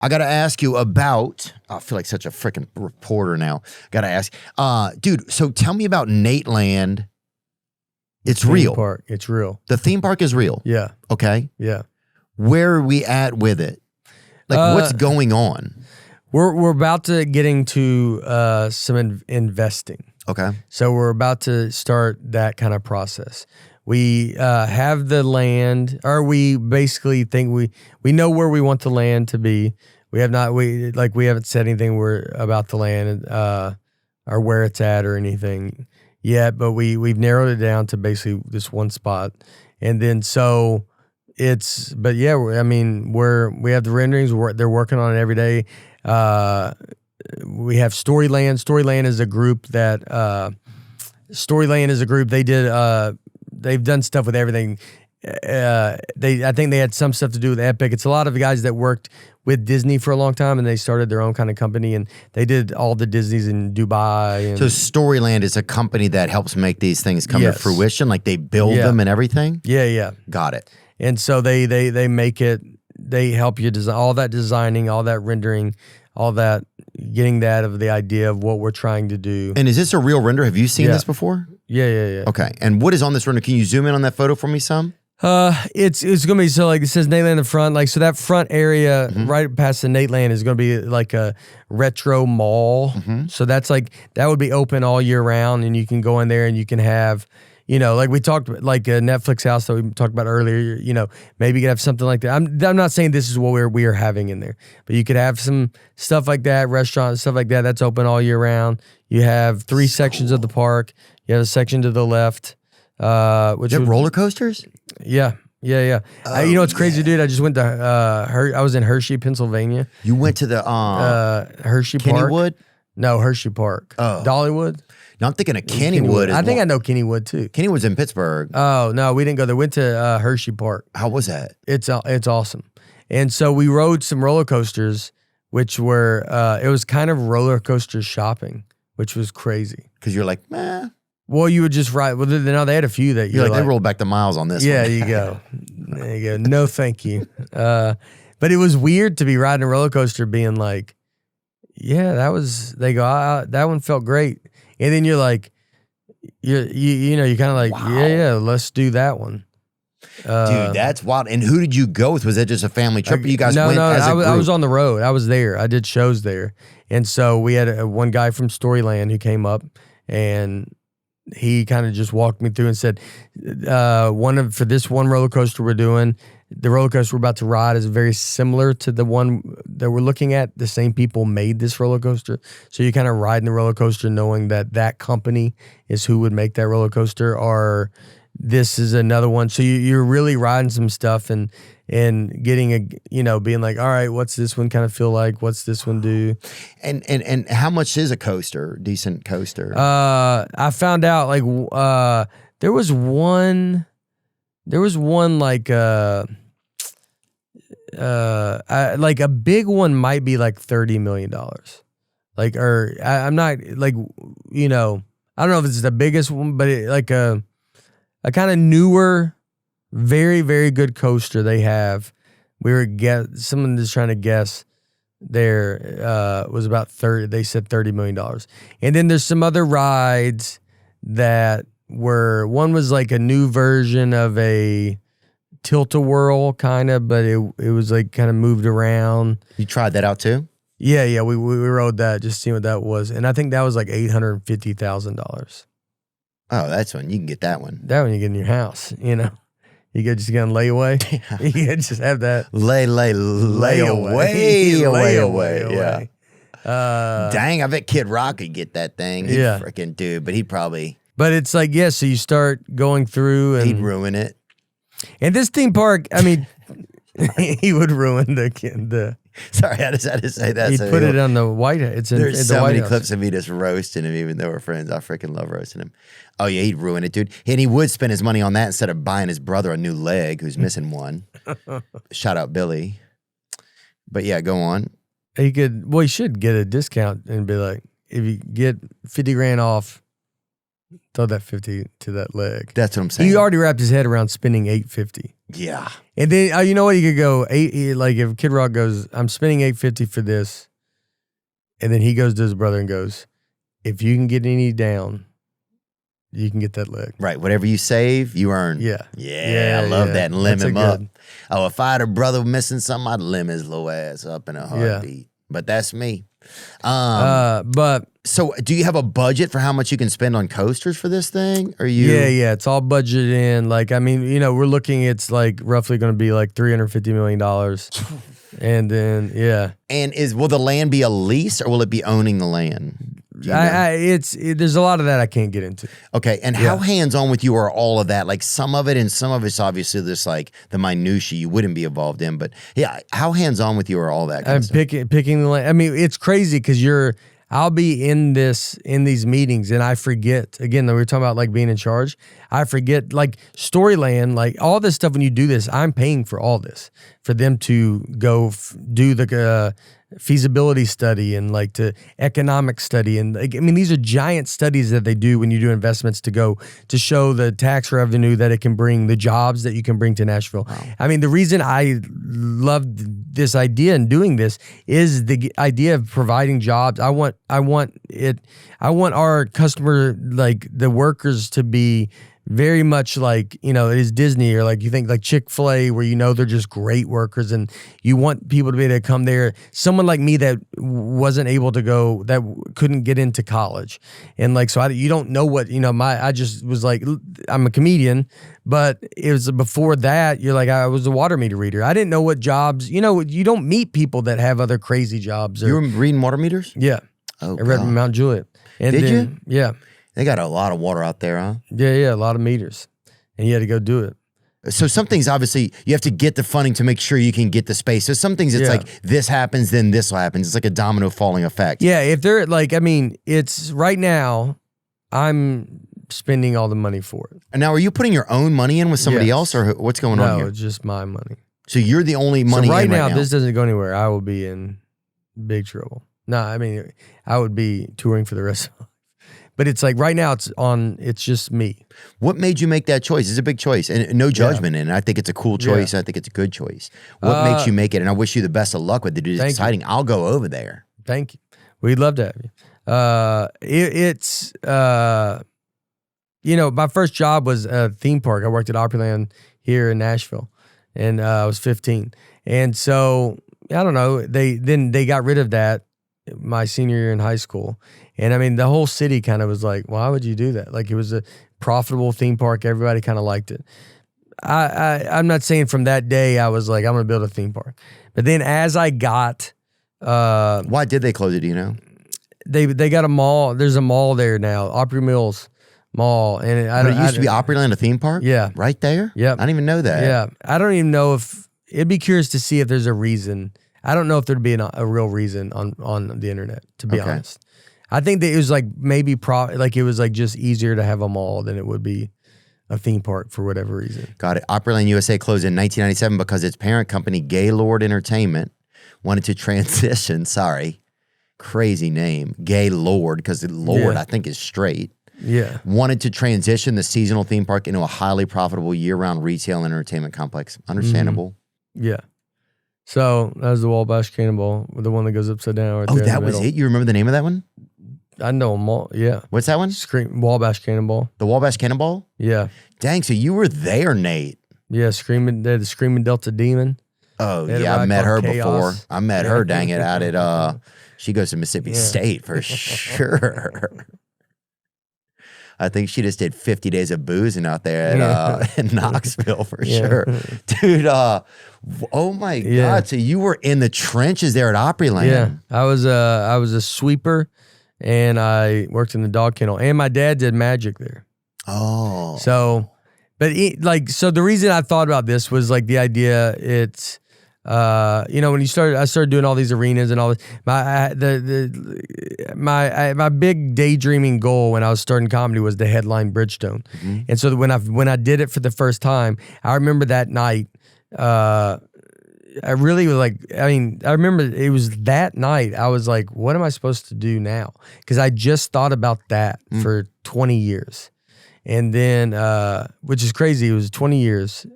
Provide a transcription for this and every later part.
I got to ask you about, I feel like such a freaking reporter now. Got to ask, dude, so tell me about Nateland. It's real. Park. It's real. The theme park is real. Yeah. Okay. Yeah. Where are we at with it? Like, what's going on? We're about to get into some investing. Okay. So we're about to start that kind of process. We have the land, or we basically think we know where we want the land to be. We haven't said anything about the land or where it's at or anything yet, but we've narrowed it down to basically this one spot. And then we have the renderings. They're working on it every day. We have Storyland. Storyland is a group they've done stuff with everything. I think they had some stuff to do with Epic. It's a lot of guys that worked with Disney for a long time, and they started their own kind of company, and they did all the Disneys in Dubai. So Storyland is a company that helps make these things come to fruition, like they build them and everything? Yeah. Got it. And so they make it, they help you design, all that designing, all that rendering, all that, getting that of the idea of what we're trying to do. And is this a real render? Have you seen this before? Yeah. Okay. And what is on this render? Can you zoom in on that photo for me some? It's gonna be, so like it says Nateland in the front, like, so that front area right past the Nateland is gonna be like a retro mall. So that's like, that would be open all year round, and you can go in there and you can have, like we talked about, like a Netflix house that we talked about earlier, maybe you could have something like that. I'm not saying this is what we are having in there, but you could have some stuff like that, restaurants, stuff like that. That's open all year round. You have three sections of the park. You have a section to the left, which is roller coasters. Yeah. It's crazy, dude. I just went to I was in Hershey, Pennsylvania. You went to the Hershey Park. Kennywood? No, Hershey Park. Oh. Dollywood? No, I'm thinking of Kennywood. I think I know Kennywood too. Kennywood's in Pittsburgh. Oh, no, we didn't go there. We went to Hershey Park. How was that? It's awesome. And so we rode some roller coasters, which were, it was kind of roller coaster shopping, which was crazy. Because you're like, meh. Well, you would just ride. Well, no, they had a few that you're like, they rolled back the miles on this one. Yeah, you go. There you go. No, thank you. But it was weird to be riding a roller coaster being like, yeah, that one felt great. And then you're like, you're kind of like, wow. yeah, let's do that one. Dude, that's wild. And who did you go with? Was that just a family trip? Or you guys went as a group? I was on the road. I was there. I did shows there. And so we had one guy from Storyland who came up, and he kind of just walked me through and said, for this one roller coaster we're doing, the roller coaster we're about to ride is very similar to the one that we're looking at. The same people made this roller coaster. So you kind of ride in the roller coaster knowing that company is who would make that roller coaster, or this is another one. So you're really riding some stuff and getting being like, all right, what's this one kind of feel like? What's this one do? And how much is a coaster, decent coaster? I found out like there was one like like a big one might be like $30 million. Like, or I'm not like, I don't know if it's the biggest one, but like a kind of newer, very, very good coaster they have. Someone is trying to guess there was about 30, they said $30 million. And then there's some other rides that one was like a new version of a tilt-a-whirl kind of, but it was like kind of moved around. You tried that out too? Yeah, we rode that, just seeing what that was. And I think that was like $850,000. Oh, that's one. You can get that one. That one you get in your house, You could just get on layaway. Yeah. You could just have that. Layaway. Yeah. Dang, I bet Kid Rock could get that thing. He'd freaking do, but he'd probably. But it's like, so you start going through and. He'd ruin it. And this theme park, I mean, he would ruin the. Sorry, I just had to say that. He'd put it on the White House. There's so many clips of me just roasting him, even though we're friends. I freaking love roasting him. Oh, yeah, he'd ruin it, dude. And he would spend his money on that instead of buying his brother a new leg, who's missing one. Shout out Billy. But yeah, go on. He should get a discount and be like, if you get 50 grand off, throw that 50 to that leg. That's what I'm saying. He already wrapped his head around spending $850. Yeah. And then you know what? You could go like if Kid Rock goes, I'm spending $850 for this, and then he goes to his brother and goes, if you can get any down, you can get that leg. Right. Whatever you save, you earn. Yeah. Yeah, I love that. And limb That's him a up. good- Oh, if I had a brother missing something, I'd limb his little ass up in a heartbeat. But that's me. But So do you have a budget for how much you can spend on coasters for this thing? Or you? yeah, it's all budgeted in. Like, I mean, you know, we're looking, it's like roughly going to be like $350 million. And then, yeah. And will the land be a lease or will it be owning the land? Do you know? There's a lot of that I can't get into. Okay, and how hands-on with you are all of that? Like some of it and some of it's obviously just like the minutia you wouldn't be involved in, but yeah, how hands-on with you are all that kind of stuff? Picking the land. I mean, it's crazy because I'll be in these meetings and I forget. Again, we were talking about like being in charge. I forget like Storyland, like all this stuff. When you do this, I'm paying for all this for them to go do the feasibility study and like to economic study. And like, I mean, these are giant studies that they do when you do investments to show the tax revenue that it can bring, the jobs that you can bring to Nashville. Wow. I mean, the reason I love this idea and doing this is the idea of providing jobs. I want our customer, like the workers, to be very much like, you know, it is Disney or like you think like Chick-fil-A where you know they're just great workers and you want people to be able to come there. Someone like me that wasn't able to go, that couldn't get into college. And like, so you don't know what, you know, I just was like, I'm a comedian, but it was before that, you're like, I was a water meter reader. I didn't know what jobs, you know, you don't meet people that have other crazy jobs. You were reading water meters? Yeah. Oh, I read Mount Juliet. And Did you? Yeah. They got a lot of water out there, huh? Yeah, a lot of meters. And you had to go do it. So some things, obviously, you have to get the funding to make sure you can get the space. So some things, it's like this happens, then this will happen. It's like a domino falling effect. Yeah, if they're like, I mean, it's right now, I'm spending all the money for it. And now, are you putting your own money in with somebody else, or what's going on here? No, it's just my money. So you're the only money so right in now, right now. this doesn't go anywhere. I will be in big trouble. No, I mean, I would be touring for the rest of my life. But it's like right now it's just me. What made you make that choice? It's a big choice and no judgment in it. I think it's a cool choice. I think it's a good choice. What makes you make it? And I wish you the best of luck with it. It's exciting. I'll go over there. Thank you. We'd love to have you. You know, my first job was a theme park. I worked at Opryland here in Nashville and I was 15. And so, I don't know, they got rid of that my senior year in high school. And I mean, the whole city kind of was like, why would you do that? Like it was a profitable theme park. Everybody kind of liked it. I'm not saying from that day I was like, I'm going to build a theme park. But then as I got... why did they close it, do you know? They got a mall. There's a mall there now, Opry Mills Mall. And it used to be Opryland, a theme park? Yeah. Right there? Yeah. I didn't even know that. Yeah. I don't even know if... It'd be curious to see if there's a reason. I don't know if there'd be a real reason on the internet, to be honest. I think that it was like maybe like it was like just easier to have a mall than it would be a theme park for whatever reason. Got it. Opryland USA closed in 1997 because its parent company, Gaylord Entertainment, wanted to transition. Sorry, crazy name, Gaylord, because the Lord I think is straight. Yeah, wanted to transition the seasonal theme park into a highly profitable year-round retail and entertainment complex. Understandable. Yeah. So that was the Wabash Cannonball, the one that goes upside down. Right there that was it? You remember the name of that one? I know them all. Yeah. What's that one? Wabash Cannonball. The Wabash Cannonball? Yeah. Dang, so you were there, Nate. Yeah, the Screaming Delta Demon. Oh, yeah, I met her before. I met her, dang it, out at, she goes to Mississippi State for sure. I think she just did 50 days of boozing out there at, in Knoxville for sure. Dude, oh my God. So you were in the trenches there at Opryland. Yeah, I was a sweeper and I worked in the dog kennel and my dad did magic there. Oh. So, but so the reason I thought about this was like the idea it's, you know, when I started doing all these arenas and all this, my big daydreaming goal when I was starting comedy was to headline Bridgestone. Mm-hmm. And so when I did it for the first time, I remember that night, I really was like, I mean, I remember it was that night I was like, what am I supposed to do now? Because I just thought about that for 20 years. And then, which is crazy, it was 20 years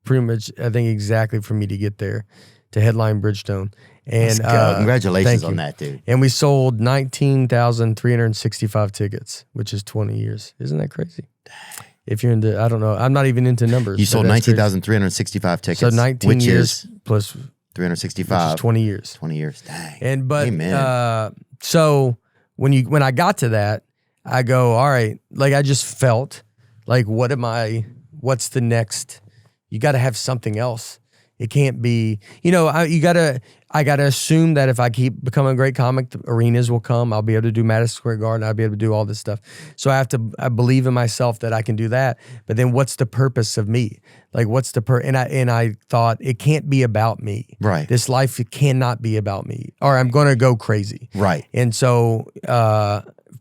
pretty much, I think exactly for me to get there to headline Bridgestone. And congratulations on that, dude. And we sold 19,365 tickets, which is 20 years. Isn't that crazy? Dang. If you're into, I don't know, I'm not even into numbers. You sold 19,365 tickets. So 19 years plus 365. 20 years. 20 years. Dang. And but Amen. so when I got to that, I go, all right, like I just felt like what's the next? You got to have something else. It can't be, I gotta assume that if I keep becoming a great comic, the arenas will come. I'll be able to do Madison Square Garden. I'll be able to do all this stuff. So I believe in myself that I can do that. But then what's the purpose of me? Like what's the and I thought it can't be about me. Right. This life, it cannot be about me or I'm going to go crazy. Right. And so,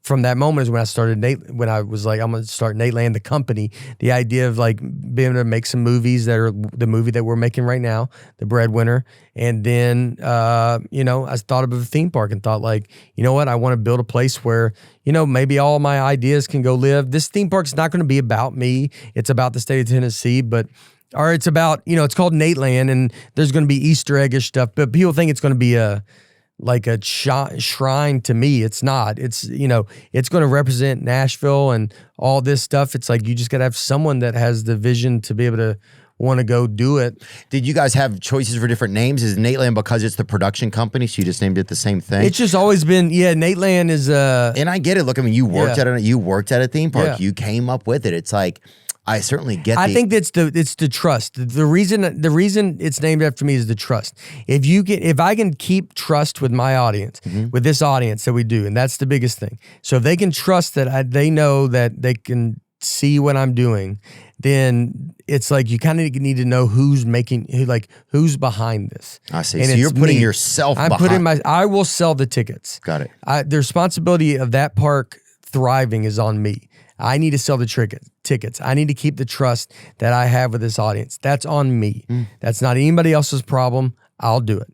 from that moment is when I started when I was like, I'm going to start Nateland, the company. The idea of like being able to make some movies that are the movie that we're making right now, The Breadwinner. And then, I thought of a theme park and thought like, you know what? I want to build a place where, maybe all my ideas can go live. This theme park's not going to be about me. It's about the state of Tennessee, or it's about, it's called Nateland and there's going to be Easter eggish stuff, but people think it's going to be like a shrine to me. It's not. It's, it's going to represent Nashville and all this stuff. It's like you just got to have someone that has the vision to be able to want to go do it. Did you guys have choices for different names? Is Nateland because it's the production company, so you just named it the same thing? It's just always been, Nateland is and I get it. Look, I mean, you worked at a theme park. Yeah. You came up with it. It's like, I certainly get. I think it's the trust. The reason it's named after me is the trust. If I can keep trust with my audience, with this audience that we do, and that's the biggest thing. So if they can trust that they know that they can see what I'm doing, then it's like you kind of need to know who's behind this. I see. So you're putting yourself. I will sell the tickets. Got it. The responsibility of that park thriving is on me. I need to sell the tickets. I need to keep the trust that I have with this audience. That's on me. That's not anybody else's problem. I'll do it.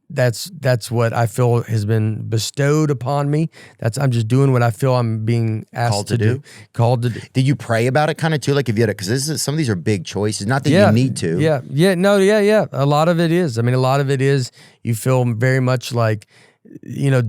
That's what I feel has been bestowed upon me. I'm just doing what I feel I'm being asked to do. Called to do. Did you pray about it kind of too? Like if you had it, because some of these are big choices. Not that you need to. Yeah. A lot of it is. I mean, a lot of it is you feel very much like,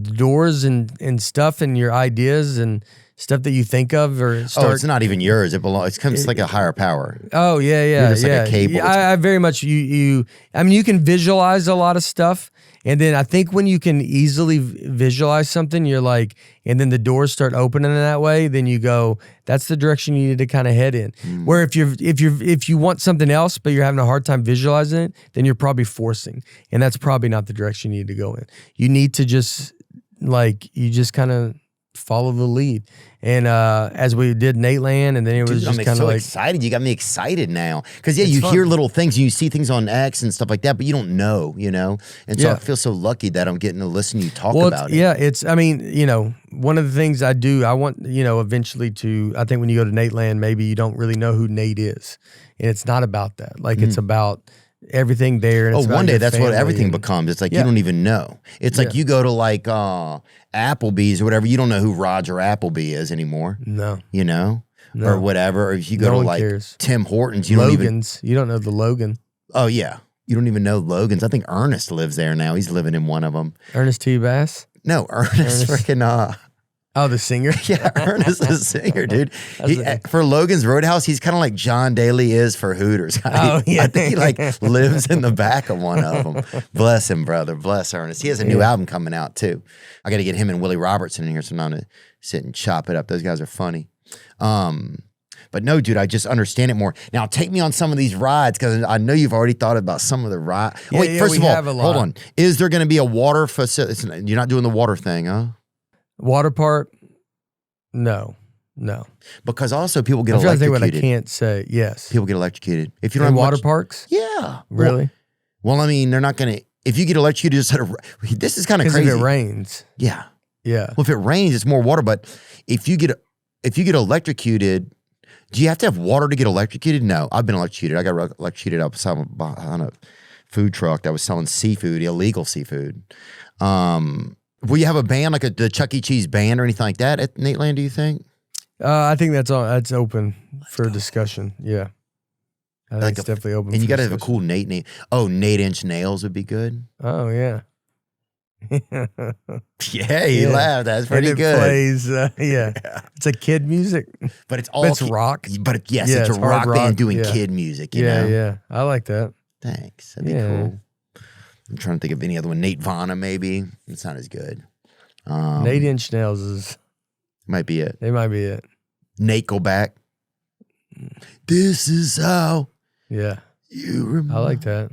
doors and stuff and your ideas and stuff that you think of or start. Oh, it's not even yours. It belongs. It comes like a higher power. Oh yeah. You're just like a cable. Yeah, I very much you. I mean, you can visualize a lot of stuff, and then I think when you can easily visualize something, you're like, and then the doors start opening in that way. Then you go, that's the direction you need to kind of head in. Where if you want something else, but you're having a hard time visualizing it, then you're probably forcing, and that's probably not the direction you need to go in. You need to just kind of follow the lead. And as we did Nateland, and then it was just kind of like excited. You got me excited now because you hear little things, and you see things on X and stuff like that, but you don't know, And so I feel so lucky that I'm getting to listen to you talk about it. Yeah, one of the things I do, I want eventually to. I think when you go to Nateland, maybe you don't really know who Nate is, and it's not about that. Like it's about everything there. And one day that's what everything becomes. It's like you don't even know. It's like you go to like Applebee's or whatever. You don't know who Roger Appleby is anymore. No. Or whatever. Or if you go to like Tim Hortons, you don't know the Logan. Oh yeah, you don't even know Logan's. I think Ernest lives there now. He's living in one of them. Ernest T. Bass. No, Ernest freaking. Oh, the singer? Yeah, Ernest is a singer, dude. For Logan's Roadhouse, he's kind of like John Daly is for Hooters. Oh, yeah. I think he lives in the back of one of them. Bless him, brother. Bless Ernest. He has a new album coming out, too. I got to get him and Willie Robertson in here sometime to sit and chop it up. Those guys are funny. But no, dude, I just understand it more. Now, take me on some of these rides because I know you've already thought about some of the rides. First of all, hold on. Is there going to be a water facility? You're not doing the water thing, huh? Water park? No. Because also people get I'm trying electrocuted. To think what I can't say. Yes. People get electrocuted. If you don't have water parks? Yeah. Really? Well, I mean, they're not going to. If you get electrocuted, this is kind of crazy. Because if it rains. Yeah. Yeah. Well, if it rains, it's more water. But if you get electrocuted, do you have to have water to get electrocuted? No. I've been electrocuted. I got electrocuted outside on a food truck that was selling seafood, illegal seafood. Will you have a band like the Chuck E. Cheese band or anything like that at Nateland, do you think? I think that's open for discussion. Yeah. I think it's definitely open. And you got to have a cool Nate name. Oh, Nate Inch Nails would be good. Oh yeah. Yeah, you laughed. That's pretty and it good. Plays, it's a kid music, but it's all it's rock. But yes, it's a rock band doing kid music. You know? Yeah. I like that. Thanks. That'd be cool. I'm trying to think of any other one. Nate Vana, maybe. It's not as good. Nate Inch Nails might be it. It might be it. Nate, go back. This is how. Yeah. You remember. I like that.